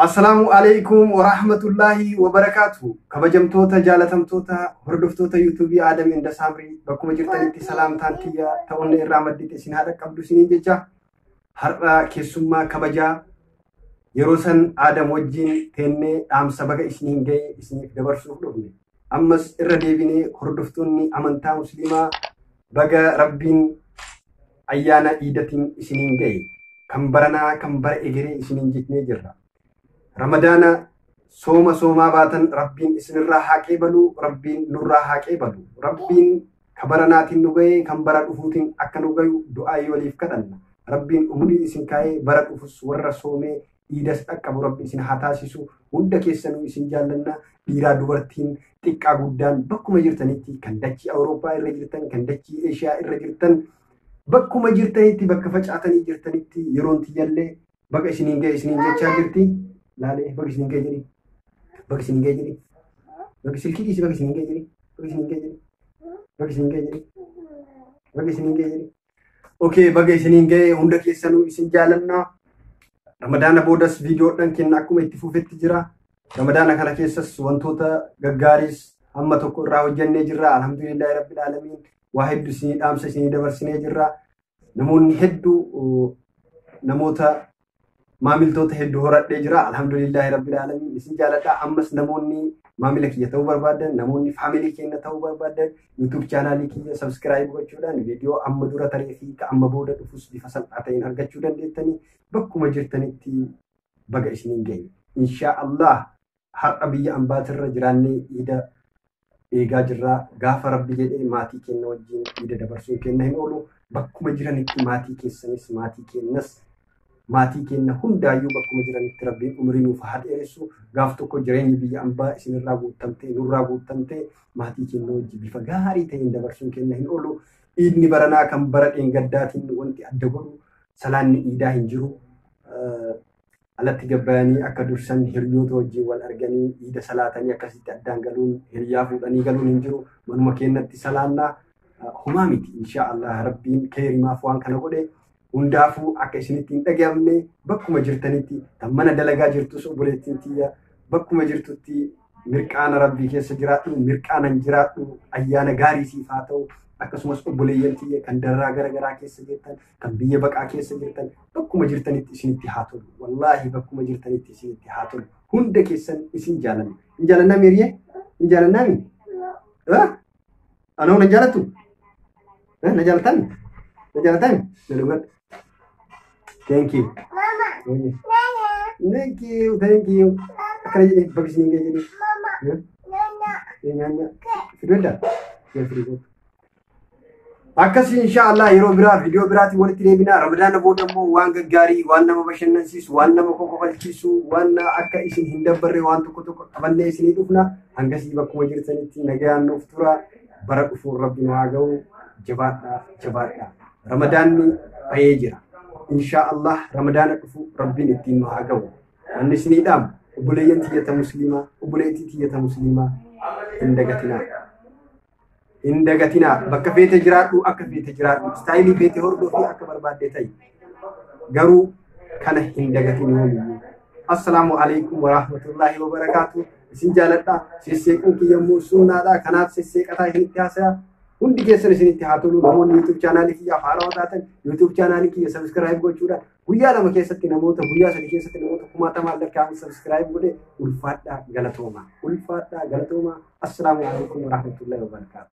Assalamualaikum warahmatullahi wabarakatuh. Kabajamtoota jaalatamtoota hordoftoota YouTube Adam Inda Samrii bakkuma jirtanitti salaamtaan tiyya ta'uun irraa maddite isin haadha qabdu isiniin jecha har'a keessummaa kabajaa yeroo san Adam wajjin teennee dhaamsa baga isiniin ga'e isiniif dabarsuuf dhufne. Ammas irra deebinee hordoftoonni amantaa musliimaa baga Rabbiin ayyaana iidatiin isiniin ga'e kan baranaa kan bara egeree isiniin jechnee jirra. Ramadana soomaa baatan Rabbiin isinirraa haa qeebalu, Rabbiin nurraa haa qeebalu. Rabbiin kabaranaatiin nu ga'ee kan bara dhufuutiin akka nu gayu du'aa waliif kadhanna. Rabbiin umurii isin kaa'ee bara dhufus warra soomee iidas dhaqqabu Rabbi isin haa taasisu. Hunda keessanuu isin jaallanna. Dhiiraa dubartiin xiqqaa guddaan bakkuma jirtanitti kan dachii Awurooppaa irra jirtan, kan dachii Eeshiyaa irra jirtan, bakkuma jirtanitti bakka facaatanii jirtanitti yeroon tiyyallee baga isiniin ga'e isiniin jechaa jirti. Lale, bagi sini gaya jadi, bagi sini gaya jadi, bagi silki isi bagi sini gaya jadi, bagi sini gaya jadi, bagi sini gaya jadi, bagi sini gaya jadi. Oke, bagi sini gaya hunda keessanuu isin jaalanna. Ramadana boodas viidiyoodhaan kenna akkuma itti fufetti jira. Ramadana kana keessas wantoota gaggaaris amma tokko irraa hojjannee jirra. Alhamdulillahi rabbil alamin. Waa hedduu isinii dhaamsa isinii dabarsinee jirra. Namoonni hedduu namoota maamiltoota hedduu horadhee jira. Alhamdulillahi rabbil alamin. Isin jaaladha. Ammas namoonni maamila kiyya ta'uu barbaadan, namoonni faamilii keenya ta'uu barbaadan YouTube chaanaalii kiyya subscribe gochuudhaan viidiyoo amma dura taree fi amma booda dhufus bifa salphaa ta'een argachuu dandeettanii bakkuma jirtanitti baga isiniin ga'e. Inshaallah har'a biyya ambaatirra jiraannee iida eegaa jirra. Gaafa Rabbi jedhee maatii keenya wajjin iida dabarsuun keenya hin oolu. Bakkuma jiranitti maatii keessanis maatii keenyas maatii keenya hundaayyuu bakkuma jiranitti Rabbiin umrii nuuf haa dheeressu. Gaaf tokko jireenyi biyya ambaa isinirraa guuttamtee nurraa guuttamtee maatii keenya wajjin bifa gaarii ta'een dabarsuun keenya hin oolu. Iidni baranaa kan bara dheengaddaatiin wanti adda godhu salaanni iidaa hin jiru. Alatti gabbayanii akka dursan hiriyoota wajjin wal arganii iida salaatanii akkasitti addaan galuun hiriyaa fuudhanii galuun hin jiru. Manuma keenyatti salaannaa homaa miti. Inshaallah Rabbiin keerimaaf waan kana godhe. Hundaafuu akka isinitti hin dhaga'amne bakkuma jirtanitti kan mana dalagaa jirtus obboleettiin tiyya bakkuma jirtutti mirqaana Rabbii keessa jiraadhu, mirqaanan jiraadhu, ayyaana gaarii siif haa ta'u. Akkasumas obboleeyyan tiyya kan dararaa garaagaraa keessa jirtan, kan biyya baqaa keessa jirtan bakkuma jirtanitti isinitti haa tolu. Wallaahi bakkuma jirtanitti isinitti haa tolu. Hunda keessan isin jaalanna. Hin jaalannaa miiriyee? Hin jaalannaa mi? Anoo na jaalattu? Na jaalatan? Na jaalatan? Na dhugaadha. Thank you. Mama. Thank you. Thank you. Akana jadi bagi sini kayak jadi. Mama. Nanya. Sudah. Ya sudah. Akkas insyaallah yeroo biraa viidiyoo biraati walitti deebina. Ramadana booda immoo waan gaggaarii, waan nama bashannansiisu, waan nama kokofalchiisu, waan akka isin hin dabbarre waan tokko tokko qabannee isinii dhufna. Hangasii bakkuma jirtanitti nagayaan nuuf tura. Bara dhufuun Rabbi nu haa ga'u. Jabaadha. Ramadaanni bahee jira. Inshaallah Ramadana dhufu Rabbiin ittiin nu haa ga'u. Wanni isiniidhaam obboleeyyan tiyyata musliimaa, obboleettii tiyyata musliimaa hin dagatinaa. Hin dagatinaa. Bakka feete jiraadhu akka feete jiraadhu. Istaayilii feete hordofii akka barbaadde ta'i. Garuu kana hin dagatinuu. Assalaamu alaikum warahmatullahi wabarakaatuh. Isin jaaladha. Sesseequun kiyya immoo sunnaadha. Kanaaf sesseeqataa isinitti haasa'aa. Hundi keessan isinitti haa tolu. Namoonni YouTube chaanaalii kiyya afaan taatan YouTube chaanaalii kiyya subscribe gochuudhaan guyyaa lama keessatti namoota guyyaa sadii keessatti namoota 1000 lakkaa'an subscribe godhe ulfaadhaa galatooma. Ulfaadhaa galatooma. Assalaamu alaikum warahmatullahi wabarakaatuh.